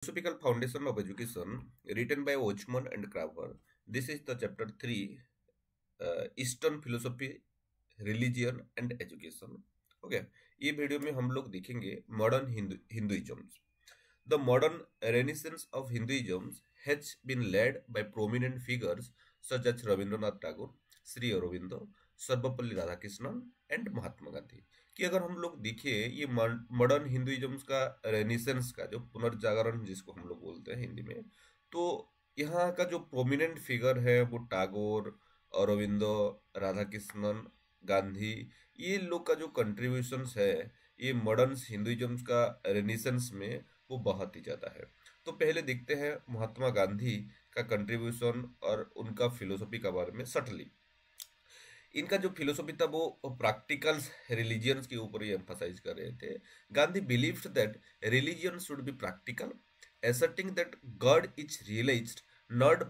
Philosophical Foundation of Education, written by Ochman and Craver. This is the chapter 3, Eastern Philosophy, Religion and Education. Okay, ये video में हम लोग देखेंगे modern Hinduism. The modern renaissance of Hinduism has been led by prominent figures such as Rabindranath Tagore, Sri Aurobindo, Sarvepalli Radhakrishnan and Mahatma Gandhi. कि अगर हम लोग देखें ये मॉडर्न हिंदुइज्म का रेनिसेंस का जो पुनर्जागरण जिसको हम लोग बोलते हैं हिंदी में, तो यहाँ का जो प्रोमिनेंट फिगर है वो टागोर, अरविंदो, राधाकृष्णन, गांधी, ये लोग का जो कंट्रीब्यूशंस है ये मॉडर्न हिंदुइज्म का रेनिसेंस में वो बहुत ही ज़्यादा है. तो पहले देखते हैं महात्मा गांधी का कंट्रीब्यूशन और उनका फिलोसफी के बारे में सटली. इनका जो फिलोसफी था वो प्रैक्टिकल रिलीजियंस के ऊपर ही एम्फसाइज कर रहे थे. Gandhi believed that religion should be practical, asserting that God is realized not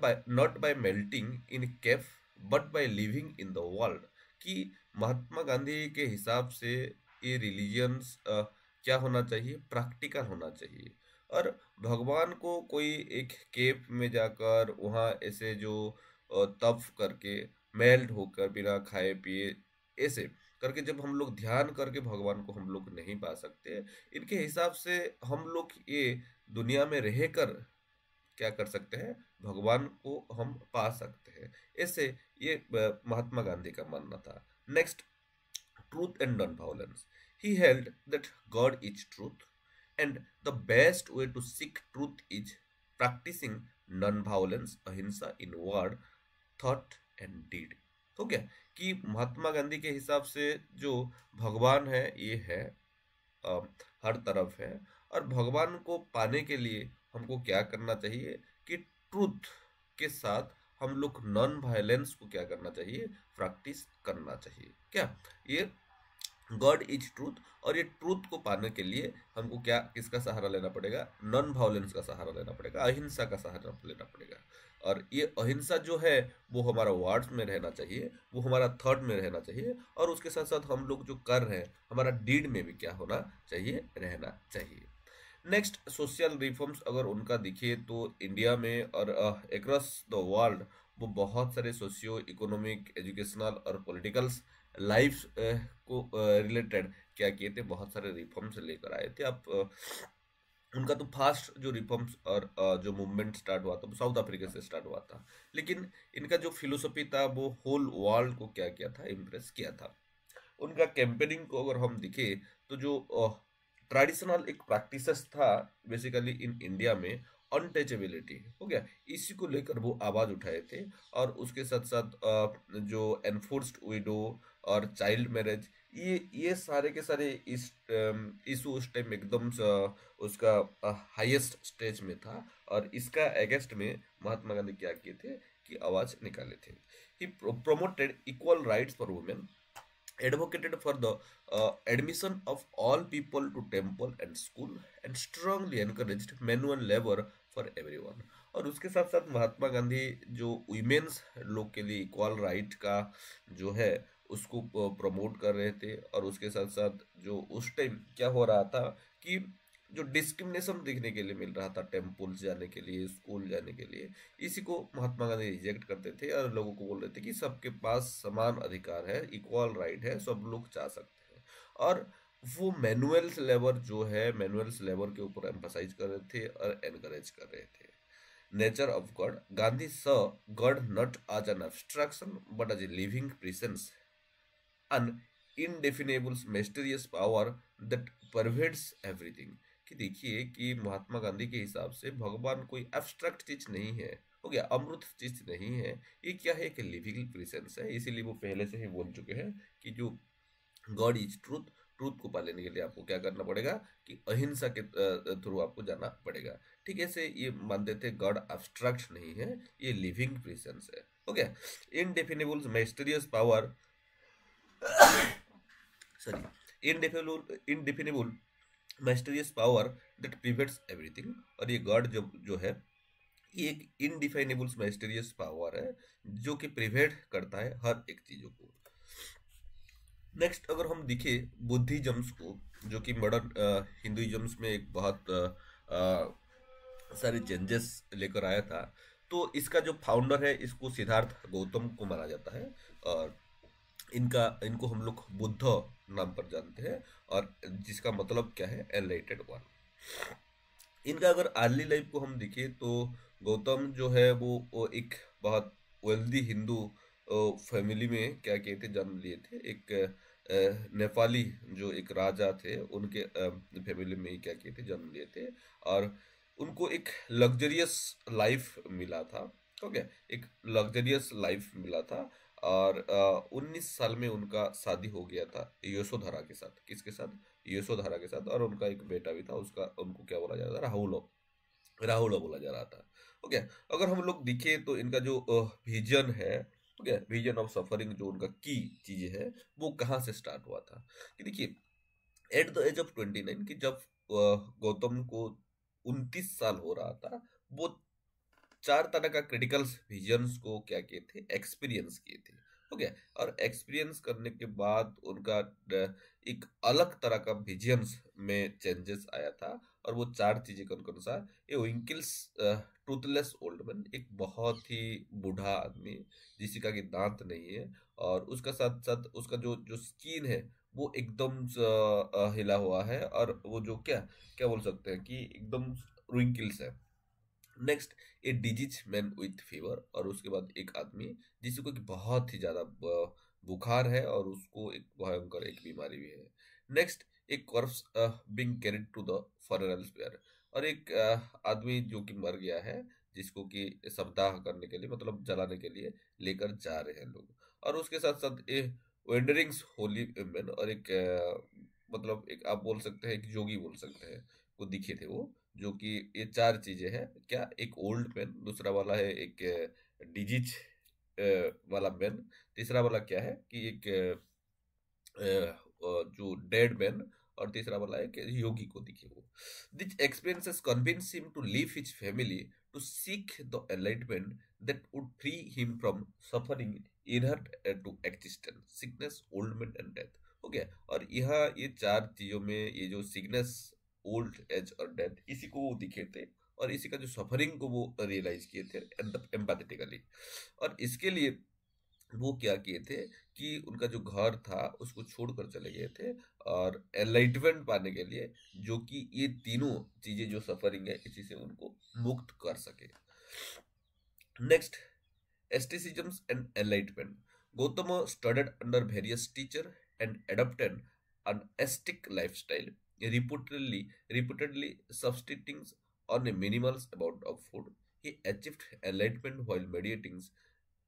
by melting in cave but by living in the world. कि महात्मा गांधी के हिसाब से ये रिलीजियंस क्या होना चाहिए, प्रैक्टिकल होना चाहिए. और भगवान को कोई एक केव में जाकर वहाँ ऐसे जो तप करके मेल्ट होकर बिना खाए पिए ऐसे करके जब हम लोग ध्यान करके भगवान को हम लोग नहीं पा सकते, इनके हिसाब से हम लोग ये दुनिया में रहकर क्या कर सकते हैं, भगवान को हम पा सकते हैं. ऐसे ये महात्मा गांधी का मानना था. Next, truth and non violence. He held that God is truth and the best way to seek truth is practicing non violence, ahimsa in word, thought and deed. तो क्या कि महात्मा गांधी के हिसाब से जो भगवान है ये है, हर तरफ है. और भगवान को पाने के लिए हमको क्या करना चाहिए कि ट्रूथ के साथ हम लोग नॉन वायलेंस को क्या करना चाहिए, प्रैक्टिस करना चाहिए. क्या ये गॉड इज ट्रूथ, और ये ट्रूथ को पाने के लिए हमको क्या किसका सहारा लेना पड़ेगा, नॉन वायलेंस का सहारा लेना पड़ेगा, अहिंसा का सहारा लेना पड़ेगा. और ये अहिंसा जो है वो हमारा वर्ड्स में रहना चाहिए, वो हमारा थॉट में रहना चाहिए, और उसके साथ साथ हम लोग जो कर रहे हैं हमारा डीड में भी क्या होना चाहिए, रहना चाहिए. नेक्स्ट, सोशल रिफॉर्म्स अगर उनका दिखे तो इंडिया में और अक्रॉस द वर्ल्ड वो बहुत सारे सोशियो इकोनॉमिक, एजुकेशनल और पॉलिटिकल लाइफ को रिलेटेड क्या किए थे, बहुत सारे रिफॉर्म्स लेकर आए थे. आप उनका तो फास्ट जो रिफॉर्म्स और जो मूवमेंट स्टार्ट हुआ था वो साउथ अफ्रीका से स्टार्ट हुआ था. लेकिन इनका जो फिलोसफी था वो होल वर्ल्ड को क्या किया था, इम्प्रेस किया था. उनका कैंपेनिंग को अगर हम दिखे तो जो ट्रेडिशनल एक प्रैक्टिसेस था बेसिकली इन इंडिया में, अनटचेबिलिटी हो गया, इसी को लेकर वो आवाज़ उठाए थे. और उसके साथ साथ जो एनफोर्स्ड विडो और चाइल्ड मैरिज, ये सारे के सारे इस इशू उस टाइम एकदम उसका हाईएस्ट स्टेज में था. और इसका अगेंस्ट में महात्मा गांधी क्या किए थे कि आवाज़ निकाले थे. He promoted equal rights for women, advocated for the admission of all people to temple and school, and strongly encouraged manual labor for everyone. और उसके साथ साथ महात्मा गांधी जो वीमेन्स लोग के लिए इक्वल राइट का जो है उसको प्रमोट कर रहे थे. और उसके साथ साथ जो उस टाइम क्या हो रहा था कि जो डिस्क्रिमिनेशन देखने के लिए मिल रहा था टेम्पल जाने के लिए, स्कूल जाने के लिए, इसी को महात्मा गांधी रिजेक्ट करते थे और लोगों को बोल रहे थे कि सबके पास समान अधिकार है, इक्वल राइट है, सब लोग जा सकते हैं. और वो मैनुअल लेबर जो है, मैनुअल लेबर के ऊपर एम्फसाइज कर रहे थे और एनकरेज कर रहे थे. Nature of God. Gandhi saw God not as an abstraction but as a living presence, an indefinable mysterious power that pervades everything. कि देखिए कि महात्मा गांधी के हिसाब से भगवान कोई एब्स्ट्रैक्ट चीज नहीं है, हो गया, अमृत चीज नहीं है, ये क्या है, कि लिविंग प्रेजेंस है. इसीलिए वो पहले से ही बोल चुके हैं कि जो गॉड इज ट्रूथ, ट्रूथ को पाने के लिए आपको क्या करना पड़ेगा कि अहिंसा के थ्रू आपको जाना पड़ेगा. ठीक है, से ये मानते थे गॉड एब्स्ट्रैक्ट नहीं है, ये लिविंग प्रेजेंस है. हो गया, indefinable mysterious power, sorry, indefinable mysterious power that prevents everything. और ये गॉड जो है ये एक इनडिफाइनेबल मिस्टीरियस पावर है जो कि प्रिवेंट करता है हर एक चीजों को. नेक्स्ट, अगर हम दिखे बुद्धिज्म्स को, जो कि मॉडर्न हिंदुइज्म्स में एक बहुत सारे चेंजेस लेकर आया था। तो इसका जो फाउंडर है, इसको सिद्धार्थ गौतम को माना जाता है। और इनको हम लोग बुद्ध नाम पर जानते हैं, और जिसका मतलब क्या है, एनलाइटेड वन। इनका अगर अर्ली लाइफ को हम देखें तो गौतम जो है वो एक बहुत वेल्दी हिंदू फैमिली में क्या कहते जन्म लिए थे। एक नेपाली जो एक राजा थे, उनके फैमिली में ही क्या कहते जन्म लिए थे। और उनको एक लग्जरियस लाइफ मिला था। ओके, एक लग्जरियस लाइफ मिला था। और 19 साल में उनका शादी हो गया था यशोधरा के साथ। किसके साथ? यशोधरा के साथ। और उनका एक बेटा भी था, उसका उनको क्या बोला जा रहा था, राहुल। राहुल बोला जा रहा था। ओके, अगर हम लोग दिखे तो इनका जो विजन है, ओके, विजन ऑफ सफरिंग, जो उनका की चीजें है, वो कहाँ से स्टार्ट हुआ था कि देखिए, एट द एज ऑफ 29, कि जब गौतम को 29 साल हो रहा था, वो 4 तरह का क्रिटिकल विजन्स को क्या किए थे, एक्सपीरियंस किए थे। ओके, और एक्सपीरियंस करने के बाद उनका एक अलग तरह का विजन्स में चेंजेस आया था। और वो 4 चीजें कौन कौन सा? ये विंकल्स टूथलेस ओल्ड मैन, एक बहुत ही बूढ़ा आदमी जिसका कि दांत नहीं है, और उसका साथ साथ उसका जो जो स्किन है वो एकदम हिला हुआ है, और वो जो क्या क्या बोल सकते हैं कि एकदम रिंकल्स है। Next, a disease man with fever, और उसके बाद एक आदमी जिसको कि बहुत ही ज्यादा बुखार है, और उसको एक भयंकर एक बीमारी भी है। नेक्स्ट, एक corpse being carried to the funeral pyre, और एक आदमी जो कि मर गया है, जिसको कि शवदाह करने के लिए, मतलब जलाने के लिए लेकर जा रहे हैं लोग। और उसके साथ साथ ए वेंडरिंग्स होली मैन, और एक मतलब एक आप बोल सकते हैं, एक जोगी बोल सकते हैं, को दिखे थे वो। जो कि ये 4 चीजें हैं क्या, एक ओल्ड मैन, दूसरा वाला है एक डिजीज वाला मैन, तीसरा वाला क्या है कि एक जो डेड मैन, और तीसरा वाला है कि योगी को दिखे वो। This experiences convince him to leave his family to seek the enlightenment that would free him from suffering inherent to existence, sickness, old age and death. Okay, और यहाँ ये 4 चीजों में ये जो सिकनेस, ओल्ड एज और डेथ, इसी को वो दिखे थे, और इसी का जो सफरिंग को वो रियलाइज किए थे एम्पैथेटिकली। और इसके लिए वो क्या किए थे कि उनका जो घर था उसको छोड़कर चले गए थे, और एनलाइटमेंट पाने के लिए, जो कि ये तीनों चीजें जो सफरिंग है, इसी से उनको मुक्त कर सके। Next, asceticisms and enlightenment. Gautam studied under various teacher and adopted an ascetic lifestyle, repeatedly substituting on a minimal amount of food. He achieved enlightenment while meditating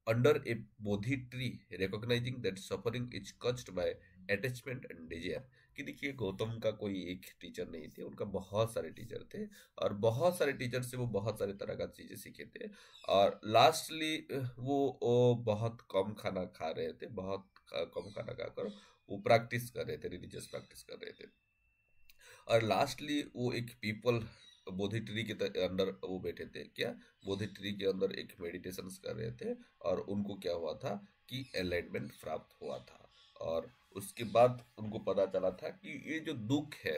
under a bodhi tree, recognizing that suffering is caused by attachment and desire। कि देखिए, गौतम का कोई एक teacher नहीं थे, उनका बहुत सारे टीचर थे, और बहुत सारे टीचर से वो बहुत सारे तरह का चीजें सीखे थे। और लास्टली वो बहुत कम खाना खा रहे थे, बहुत कम खाना खाकर वो प्रैक्टिस कर रहे थे, रिलीजियस प्रैक्टिस कर रहे थे। और लास्टली वो एक पीपल बोधि ट्री के अंदर वो बैठे थे, क्या, बोधि ट्री के अंदर एक मेडिटेशन कर रहे थे, और उनको क्या हुआ था कि एनलाइटमेंट प्राप्त हुआ था। और उसके बाद उनको पता चला था कि ये जो दुख है,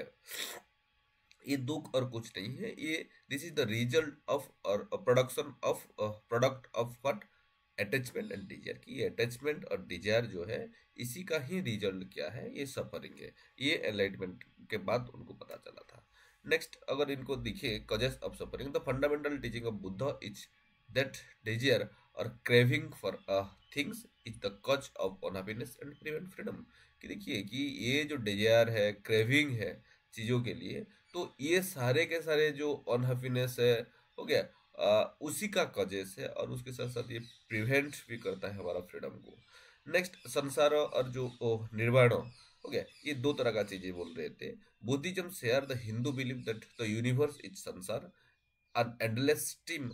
ये दुख और कुछ नहीं है, ये this is the result of और production of product of what, attachment and desire. कि ये अटैचमेंट और डिजायर जो है, इसी का ही रिजल्ट क्या है, ये सफरिंग है। ये एनलाइटमेंट के बाद उनको पता चला था। नेक्स्ट, अगर इनको दिखे causes of suffering, the fundamental teaching of Buddha is that desire और craving for things is the cause of unhappiness and prevent freedom. कि देखिए कि ये जो डिजायर है, क्रेविंग है चीजों के लिए, तो ये सारे के सारे जो अनहैप्पीनेस है, हो गया, उसी का कजेस है, और उसके साथ साथ ये प्रिवेंट भी करता है हमारा फ्रीडम को। नेक्स्ट, संसार और जो निर्वाण, हो गया, ये 2 तरह का चीजें बोल रहे थे। Buddhism share the Hindu believe that the universe is संसार, an endless stream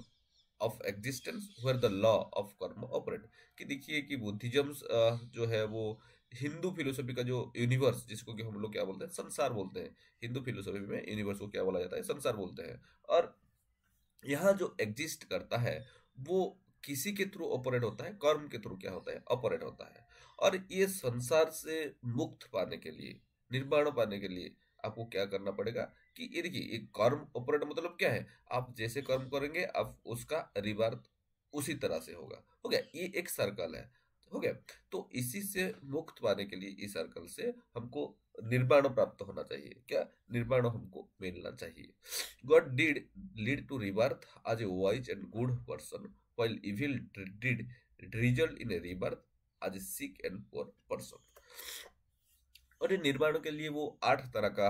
of existence where the law of karma operate। कि देखिए कि बुद्धिज्म जो है वो हिंदू फिलोसफी का जो यूनिवर्स, जिसको कि हम लोग क्या बोलते हैं, संसार बोलते हैं। हिंदू फिलोसफी में यूनिवर्स को क्या बोला जाता है, संसार बोलते हैं। और यहाँ जो एग्जिस्ट करता है वो किसी के थ्रू ऑपरेट होता है, कर्म के थ्रू क्या होता है, ऑपरेट होता है। और ये संसार से मुक्त पाने के लिए, निर्वाण पाने के लिए आपको क्या करना पड़ेगा, कि ये देखिए, ये कर्म ऑपरेट मतलब क्या है, आप जैसे कर्म करेंगे आप उसका रिवर्थ उसी तरह से होगा। हो गया, ये एक सर्कल है। हो गया, तो इसी से मुक्त पाने के लिए इस सर्कल से हमको निर्वाण प्राप्त होना चाहिए। क्या निर्वाण हमको मिलना चाहिए। Good deed lead to rebirth as a wise and good person, while evil did result in a rebirth as a sick and poor person। और ये निर्वाण के लिए वो 8 तरह का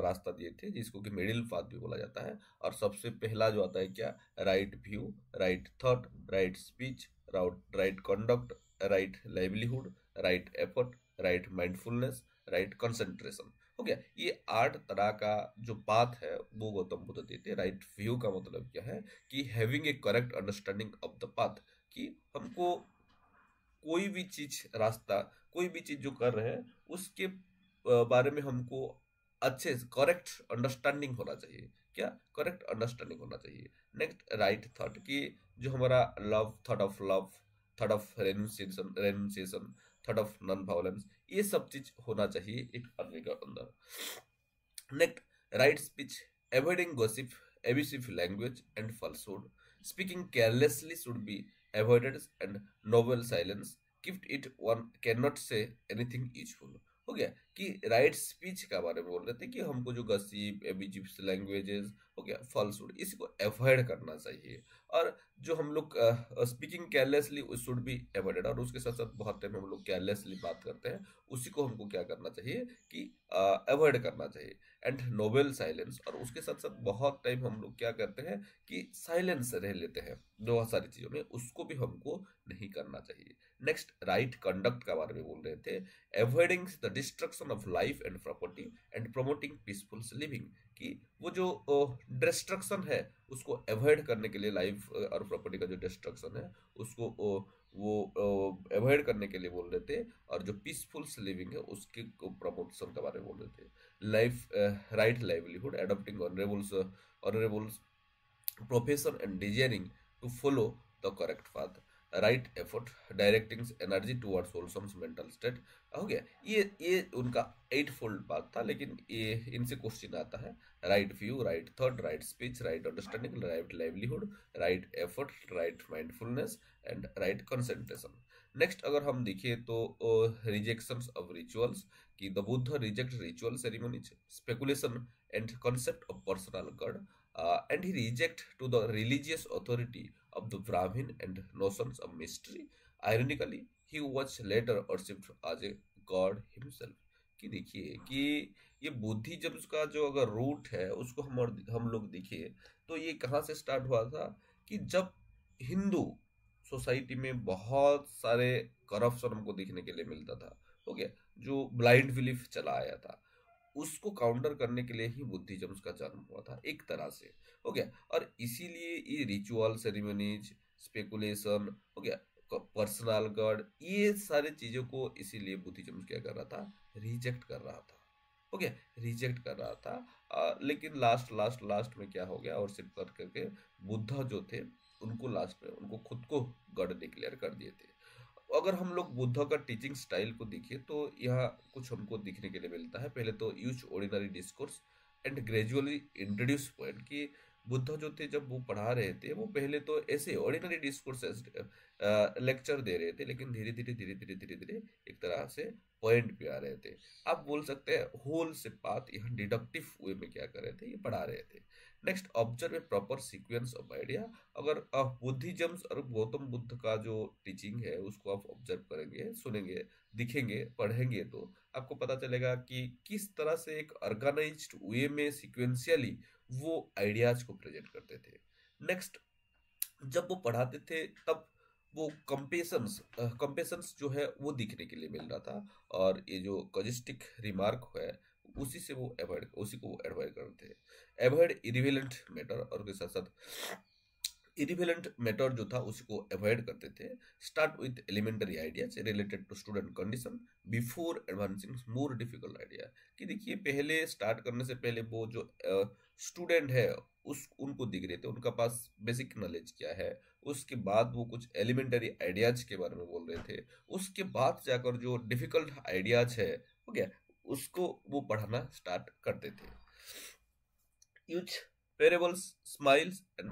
रास्ता दिए थे, जिसको कि मिडिल पाथ भी बोला जाता है। और सबसे पहला जो आता है क्या, right view, right thought, right speech, right conduct, right livelihood, right effort, right mindfulness, right concentration. हो गया, ये 8 तरह का जो पाथ है वो गौतम बुद्ध देते। राइट व्यू का मतलब क्या है कि having A correct understanding of the path, कि हमको कोई भी चीज रास्ता, कोई भी चीज जो कर रहे हैं उसके बारे में हमको अच्छे से करेक्ट अंडरस्टैंडिंग होना चाहिए। क्या, करेक्ट अंडरस्टैंडिंग होना चाहिए। नेक्स्ट राइट थॉट, कि जो हमारा love, love, thought of renunciation, thought of non violence, ये सब चीज होना चाहिए एक आदमी के अंदर। Next right speech, avoiding gossip, abusive language and falsehood, speaking carelessly should be avoided, and noble silence, keep it one cannot say anything useful। हो गया, कि राइट स्पीच का बारे में बोल रहे थे कि हमको जो गसीप, एबिजिव लैंग्वेजेस, हो गया फॉल्सहुड, इसको अवॉइड करना चाहिए। और जो हम लोग speaking carelessly should be avoided, और उसके साथ साथ बहुत टाइम हम लोग केयरलेसली बात करते हैं, उसी को हमको क्या करना चाहिए कि अवॉइड करना चाहिए। एंड नोबेल साइलेंस, और उसके साथ साथ बहुत टाइम हम लोग क्या करते हैं कि साइलेंस रह लेते हैं बहुत सारी चीजों में, उसको भी हमको नहीं करना चाहिए। नेक्स्ट राइट कंडक्ट का बारे में बोल रहे थे, avoiding the destruction of life and property and promoting peaceful living, कि वो जो डिस्ट्रक्शन है उसको अवॉइड करने के लिए, लाइफ और प्रॉपर्टी का जो डिस्ट्रक्शन है उसको वो अवॉइड करने के लिए बोल रहे थे। और जो पीसफुल लिविंग है उसके प्रमोशन के बारे में बोल रहे थे। Life, right livelihood, adopting honourables profession and desiring to follow the correct path। Right effort, directing energy towards wholesome mental state. हो गया, ये उनका 8 फोल्ड पाथ था, लेकिन ये इनसे क्वेश्चन आता है। Right view, right thought, right speech, right understanding, right livelihood, right effort, right mindfulness and right concentration. Next अगर हम देखिए तो रिजेक्शंस ऑफ रिचुअल्स, कि the Buddha reject ritual ceremonies, speculation and concept of personal God, and he reject to the religious authority of the Brahmin and notions of mystery। Ironically, he was later worshipped as a god himself। कि देखिए कि ये Buddhism का जो अगर root है उसको हम लोग देखिए तो ये कहाँ से स्टार्ट हुआ था, कि जब हिंदू सोसाइटी में बहुत सारे करप्शन हमको देखने के लिए मिलता था। हो गया, जो ब्लाइंड बिलीफ चला आया था, उसको काउंटर करने के लिए ही बुद्धिज्म का जन्म हुआ था एक तरह से। हो गया, और इसीलिए ये रिचुअल सेरेमनीज, स्पेकुलेशन, हो गया पर्सनल गॉड, ये सारे चीजों को इसीलिए बुद्धिज्म क्या कर रहा था, रिजेक्ट कर रहा था। हो गया, रिजेक्ट कर रहा था। लेकिन लास्ट में क्या हो गया, और सिर्फ कर करके बुद्धा जो थे उनको लास्ट में उनको खुद को गॉड डिक्लेयर कर दिए थे। अगर हम लोग बुद्ध का टीचिंग स्टाइल को देखिए तो यहाँ कुछ हमको देखने के लिए मिलता है। पहले तो use ordinary discourse and gradually introduce point, कि बुद्ध जो थे जब वो पढ़ा रहे थे वो पहले तो ऐसे ऑर्डिनरी डिस्कोर्स लेक्चर दे रहे थे, लेकिन धीरे धीरे एक तरह से पॉइंट पे आ रहे थे। आप बोल सकते हैं होल से बात यहाँ डिडक्टिव वे में क्या कर रहे थे, ये पढ़ा रहे थे। Next observe a proper sequence of idea. अगर बुद्धिज्म्स और गौतम बुद्ध का जो टीचिंग है उसको आप ऑब्जर्व करेंगे, सुनेंगे, दिखेंगे, पढ़ेंगे तो आपको पता चलेगा कि किस तरह से एक ऑर्गेनाइज्ड वे में सीक्वेंशियली वो आइडियाज को प्रेजेंट करते थे। नेक्स्ट, जब वो पढ़ाते थे तब वो कंपेशंस जो है वो दिखने के लिए मिल रहा था। और ये जो कॉजिस्टिक रिमार्क है उसी से वो अवॉइड, उसी को वो अवॉइड करते थे। अवॉइड इरिवेलेंट मैटर, और उसके साथ साथ इरिवेलेंट मैटर जो था उसको अवॉइड करते थे। Start with elementary ideas related to student condition before advancing more difficult idea. कि देखिए पहले स्टार्ट करने से पहले वो जो स्टूडेंट है उस उनको दिख रहे थे उनका पास बेसिक नॉलेज क्या है, उसके बाद वो कुछ एलिमेंटरी आइडियाज के बारे में बोल रहे थे, उसके बाद जाकर जो डिफिकल्ट आइडियाज है, हो गया, उसको वो पढ़ाना स्टार्ट करते थे। Use parables, smiles, and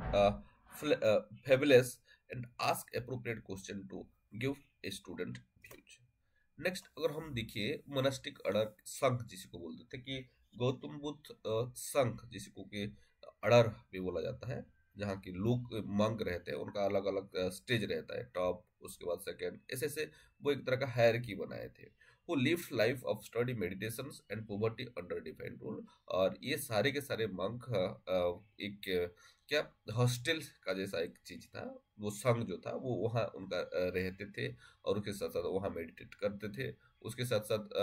fabulous, and ask appropriate question to give a student views. Next अगर हम देखिए मोनास्टिक अड़र संघ जिसको बोलते थे कि गौतम बुद्ध संघ जिसको कि अड़र भी बोला जाता है, जहाँ के लोग मंक रहते हैं, उनका अलग अलग स्टेज रहता है, टॉप, उसके बाद सेकंड, ऐसे ऐसे वो एक तरह का हायरार्की बनाए थे। वो live life of study meditation and poverty under defined rule. और ये सारे के सारे मंक एक क्या हॉस्टल का जैसा एक चीज था, वो संघ जो था वो वहाँ उनका रहते थे, और उसके साथ साथ वहाँ मेडिटेट करते थे, उसके साथ साथ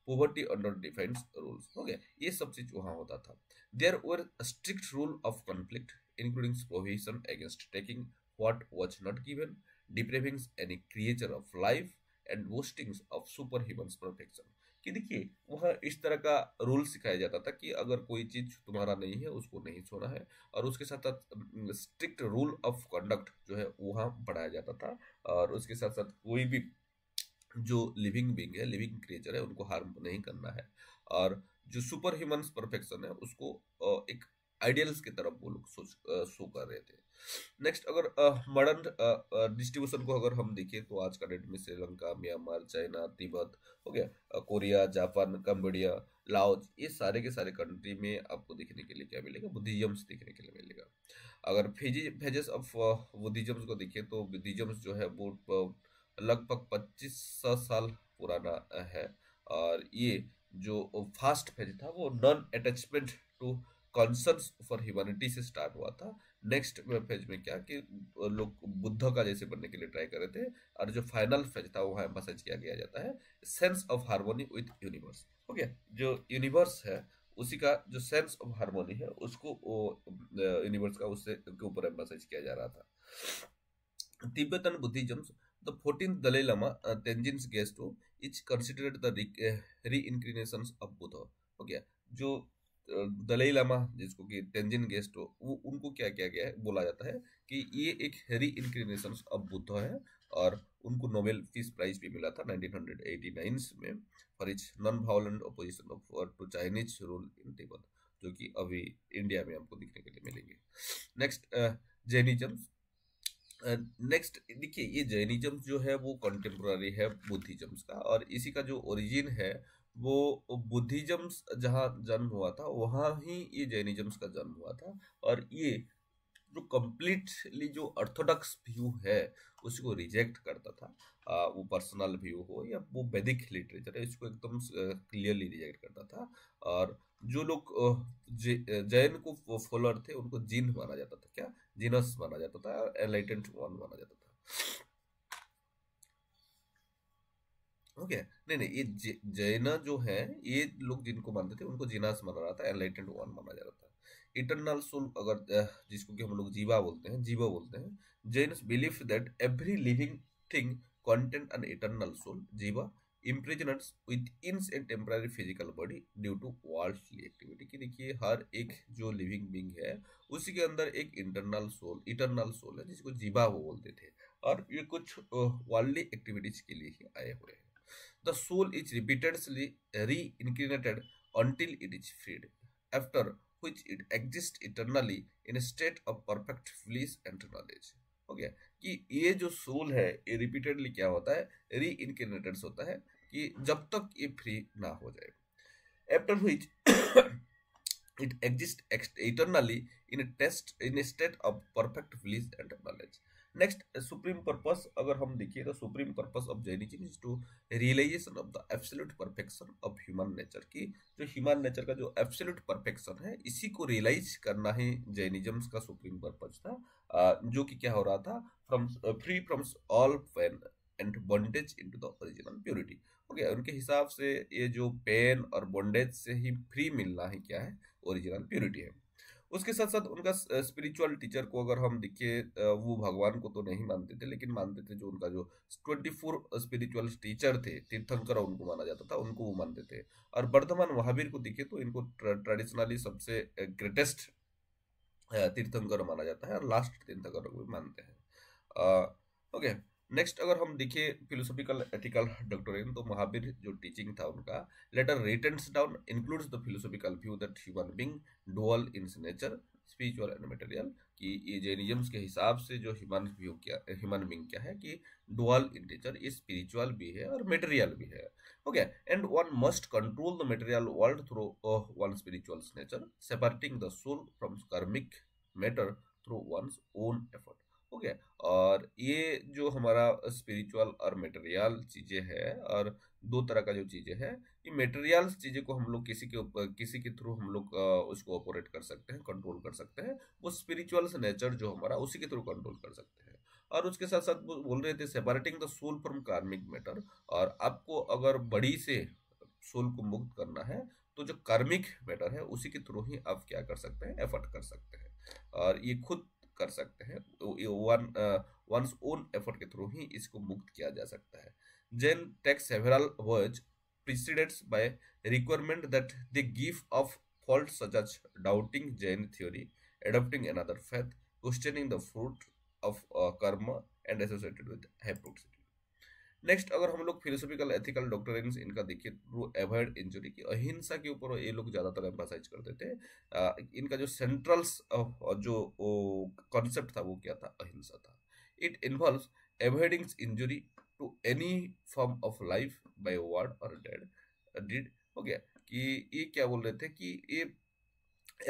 पोवर्टी अंडर डिफाइंड रूल्स हो गया, ये सब चीज वहाँ होता था। There were strict rule of conflict including prohibition against taking what was not given, depriving any creature of life and boasting of super human perfection. कि देखिए वहाँ इस तरह का रूल सिखाया जाता था कि अगर कोई चीज तुम्हारा नहीं है उसको नहीं छूना है, और उसके साथ साथ स्ट्रिक्ट रूल ऑफ कंडक्ट जो है वहाँ पढ़ाया जाता था। और उसके साथ साथ कोई भी जो लिविंग बींग है, लिविंग क्रिएचर है, उनको हार्म नहीं करना है। और जो सुपर ह्यूमन परफेक्शन है उसको एक आइडियल्स की तरफ वो लोग शो कर रहे थे। नेक्स्ट अगर मॉडर्न डिस्ट्रीब्यूशन को अगर हम देखें तो आज का डेट में श्रीलंका, म्यांमार, चाइना, तिब्बत हो गया, कोरिया, जापान, कंबोडिया, लाओस, ये सारे के सारे कंट्री में आपको देखने के लिए क्या मिलेगा, बुद्धिज्म्स देखने के लिए मिलेगा। अगर फेजेस ऑफ बुद्धिज्म्स को देखें तो बुद्धिज्म्स जो है वो लगभग 2500 साल पुराना है। और ये जो फास्ट फेज था वो non attachment to concerns for humanity से स्टार्ट हुआ था। नेक्स्ट फेज में क्या कि लोग बुद्ध का जैसे बनने के लिए ट्राई कर रहे थे, और जो फाइनल फेज था वहाँ एम्फसाइज किया गया जाता है sense of harmony with universe. हो गया, जो यूनिवर्स है उसी का जो सेंस ऑफ हार्मोनी है उसको यूनिवर्स का उससे के ऊपर एम्फसाइज किया जा रहा था। Tibetan Buddhism, the 14th Dalai Lama, Tenzin Gyatso, is considered the reincarnations of Buddha। हो गया, जो दलाई लामा जिसको कि तेंजिन गेस्टो, वो उनको क्या किया गया है, बोला जाता है कि ये एक री इनक्रिनेशन ऑफ बुद्ध है। और उनको नोबेल पीस प्राइज भी मिला था 1989 में for its non violent opposition of to Chinese rule in Tibet, जो कि अभी इंडिया में हमको दिखने के लिए मिलेंगे। Next Jainism. नेक्स्ट देखिए ये जैनिज्म जो है वो कंटेम्प्रारी है बुद्धिज्म का, और इसी का जो ओरिजिन है वो बुद्धिज्म जहाँ जन्म हुआ था वहाँ ही ये जैनिज्म का जन्म हुआ था। और ये जो कंप्लीटली जो ऑर्थोडॉक्स व्यू है उसको रिजेक्ट करता था, वो पर्सनल व्यू हो या वो वैदिक लिटरेचर है, इसको एकदम क्लियरली रिजेक्ट करता था। और जो लोग जैन को फॉलोअर थे उनको जिन माना जाता था, क्या जीनस माना जाता था, एनलाइटेंड वन माना जाता था। ओके, नहीं नहीं, ये जैन जो है ये लोग जिनको मानते थे उनको जीनस माना रहा था, एनलाइटेंड वन माना जा रहा था। इटरनल सोल अगर जिसको कि हम लोग जीवा बोलते हैं, जीवा बोलते हैं, Jains believe that every living thing contain an eternal soul, jiva, imprisoned within a temporary physical body due to worldly activity। कि देखिए हर एक जो लिविंग बींग है उसी के अंदर एक इटरनल सोल है जिसको जीवा वो बोलते थे, और ये कुछ वर्ल्डली एक्टिविटीज के लिए ही आए हुए हैं। The soul is repeatedly reincarnated until it is freed, after which it exists eternally in a state of perfect bliss and knowledge। हो गया कि ये जो सोल है ये रिपीटेडली क्या होता है, री इनकेनेटेड होता है कि जब तक ये फ्री ना हो जाए, after which it exists eternally in a state of perfect bliss and knowledge। Next supreme purpose अगर हम देखिए तो supreme purpose of Jainism is to realization of the absolute perfection of human nature. की जो ह्यूमन नेचर का जो absolute perfection है इसी को रियलाइज करना ही जैनिज्म का सुप्रीम पर्पस था, जो कि क्या हो रहा था, from free from all pain and bondage into the original purity. हो गया, उनके हिसाब से ये जो पेन और बॉन्डेज से ही फ्री मिलना ही क्या है, ओरिजिनल प्योरिटी है। उसके साथ साथ उनका स्पिरिचुअल टीचर को अगर हम देखिए वो भगवान को तो नहीं मानते थे, लेकिन मानते थे जो उनका जो 24 स्पिरिचुअल टीचर थे, तीर्थंकर उनको माना जाता था, उनको वो मानते थे। और वर्धमान महावीर को देखिए तो इनको ट्रेडिशनली सबसे ग्रेटेस्ट तीर्थंकर माना जाता है, और लास्ट तीर्थंकर भी मानते हैं। ओके, नेक्स्ट अगर हम देखें फिलोसॉफिकल एथिकल डॉक्ट्रिन, तो महावीर जो टीचिंग था उनका, later written down includes the philosophical view that human being dual in nature, spiritual and material, कि ये जैनिज्म के हिसाब से जो ह्यूमन बीइंग क्या है कि डुअल इन नेचर, ये स्पिरिचुअल भी है और मटेरियल भी है। Okay, and one must control the material world through one spiritual nature, separating the soul from karmic matter through one's own effort. Okay, और ये जो हमारा स्पिरिचुअल और मटेरियल चीजें हैं, और दो तरह का जो चीजें हैं, ये मटेरियल चीजें को हम लोग किसी के थ्रू हम लोग उसको ऑपरेट कर सकते हैं, कंट्रोल कर सकते हैं। वो स्पिरिचुअल नेचर जो हमारा, उसी के थ्रू कंट्रोल कर सकते हैं। और उसके साथ साथ वो बोल रहे थे separating the soul from karmic matter, और आपको अगर बड़ी से सोल को मुक्त करना है तो जो कार्मिक मैटर है उसी के थ्रू ही आप क्या कर सकते हैं, एफर्ट कर सकते हैं, और ये खुद कर सकते हैं। वंस ओन एफर्ट के थ्रू ही इसको मुक्त किया जा सकता है। Jain texts several words preceded by requirement that the give of fault such as doubting Jain theory, adopting another faith, questioning the fruit of karma and associated with hypocrisy। Next अगर हम लोग फिलोसॉफिकल एथिकल डॉक्ट्रिन्स इनका देखिए, ट्रू अवॉइड इंजुरी की, अहिंसा के ऊपर ये लोग ज्यादातर एम्फासाइज करते थे। इनका जो सेंट्रल जो कॉन्सेप्ट था वो क्या था, अहिंसा था। It involves avoiding injury to any form of life by word और डीड। हो गया कि ये क्या बोल रहे थे कि ये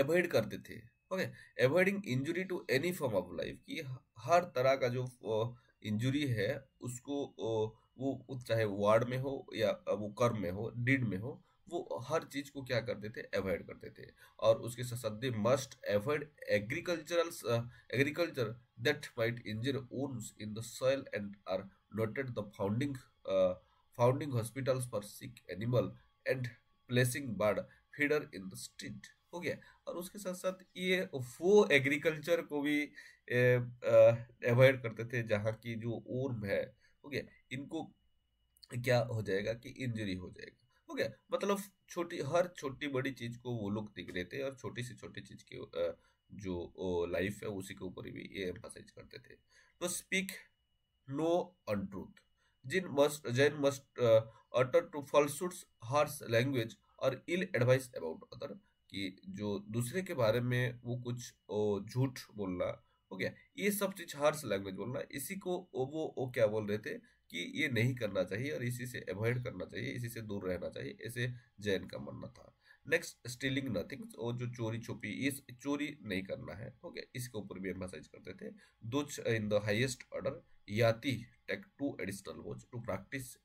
अवॉइड करते थे। Okay, avoiding injury to any form of life, कि हर तरह का जो इंजुरी है उसको वो चाहे वर्ड में हो या वो कर्म में हो, डीड में हो, वो हर चीज को क्या करते थे, अवॉइड करते थे। और उसके साथ साथ they must avoid agriculture that might injure वुंड्स in the soil and are noted the founding hospitals for sick animal and placing bird feeder in the street. हो गया, और उसके साथ साथ ये वो एग्रीकल्चर को भी अवॉइड करते थे जहाँ की जो ऊर्म है, हो गया, इनको क्या हो जाएगा कि इंजरी हो जाएगा। हो गया, मतलब हर छोटी बड़ी चीज को वो लोग देख रहे थे, और छोटी से छोटी चीज के जो लाइफ है उसी के ऊपर भी ये एम्फासाइज करते थे। तो speak no untruth, Jain must utter to falsehoods, harsh language और इल एडवाइस अबाउट अदर, कि जो दूसरे के बारे में वो कुछ झूठ बोलना, हो गया, ये सब चीज हार्श लैंग्वेज बोलना, इसी को वो क्या बोल रहे थे कि ये नहीं करना चाहिए और इसी से अवॉइड करना चाहिए, इसी से दूर रहना चाहिए, ऐसे जैन का मानना था। नेक्स्ट, स्टीलिंग नथिंग, और जो चोरी छुपी, इस चोरी नहीं करना है, हो गया, इसके ऊपर भी एम्फसाइज करते थे। Those in the highest order yati take two additional vows to practice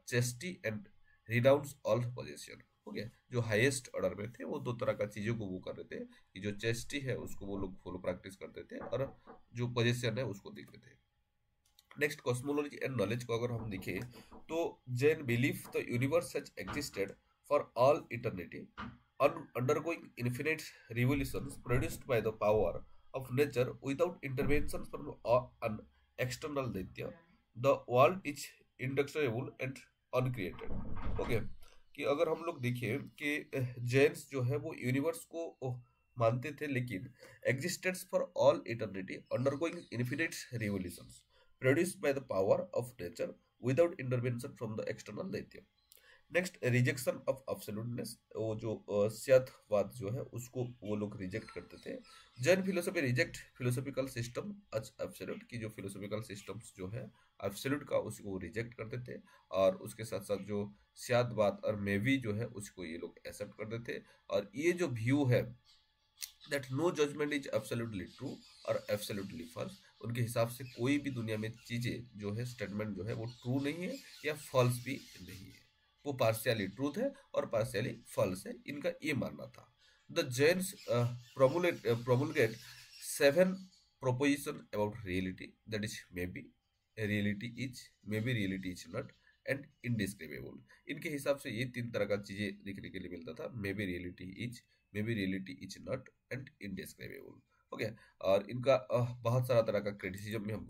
chastity and renounce all possession. हो गया, जो हाईएस्ट ऑर्डर में थे वो दो तरह का चीजों को वो कर रहे थे, कि जो चेस्टी है उसको वो लोग फॉलो प्रैक्टिस करते थे, और जो पोजेशन है उसको देखते थे। नेक्स्ट, कॉस्मोलॉजी एंड नॉलेज को अगर हम देखें, तो Jain believe the universe has existed for all eternity, undergoing infinite revolutions produced by the power of nature without intervention from an external daitya. The world is indestructible and uncreated. Okay, कि अगर हम लोग देखें कि जैन्स जो है वो यूनिवर्स को मानते थे, लेकिन existence for all eternity, undergoing infinite revolutions produced by the power of nature without intervention from the external दैत्य। नेक्स्ट, रिजेक्शन ऑफ एब्सोल्यूटनेस, वो जो सत्यवाद जो है उसको वो लोग रिजेक्ट करते थे। Jain philosophy reject philosophical system as absolute, की जो फिलोसॉफिकल सिस्टम्स जो है एब्सोल्यूट का, उसको रिजेक्ट करते थे। और उसके साथ साथ जो सत्यवाद और मेवी जो है उसको ये लोग एक्सेप्ट करते थे। और ये जो व्यू है that no judgment is absolutely true और एब्सोल्युटली फॉल्स, उनके हिसाब से कोई भी दुनिया में चीजें जो है, स्टेटमेंट जो है वो ट्रू नहीं है या फॉल्स भी नहीं है, वो पार्शियली ट्रूथ है और पार्शियली फॉल्स है, इनका ये मानना था। The Jains promulgate 7 proposition about reality, that is maybe reality is not and indescribable। इनके हिसाब से ये 3 तरह का चीजें देखने के लिए मिलता था, may be reality is not and indescribable. Okay, और इनका बहुत सारा तरह का क्रिटिसिज्म भी हमको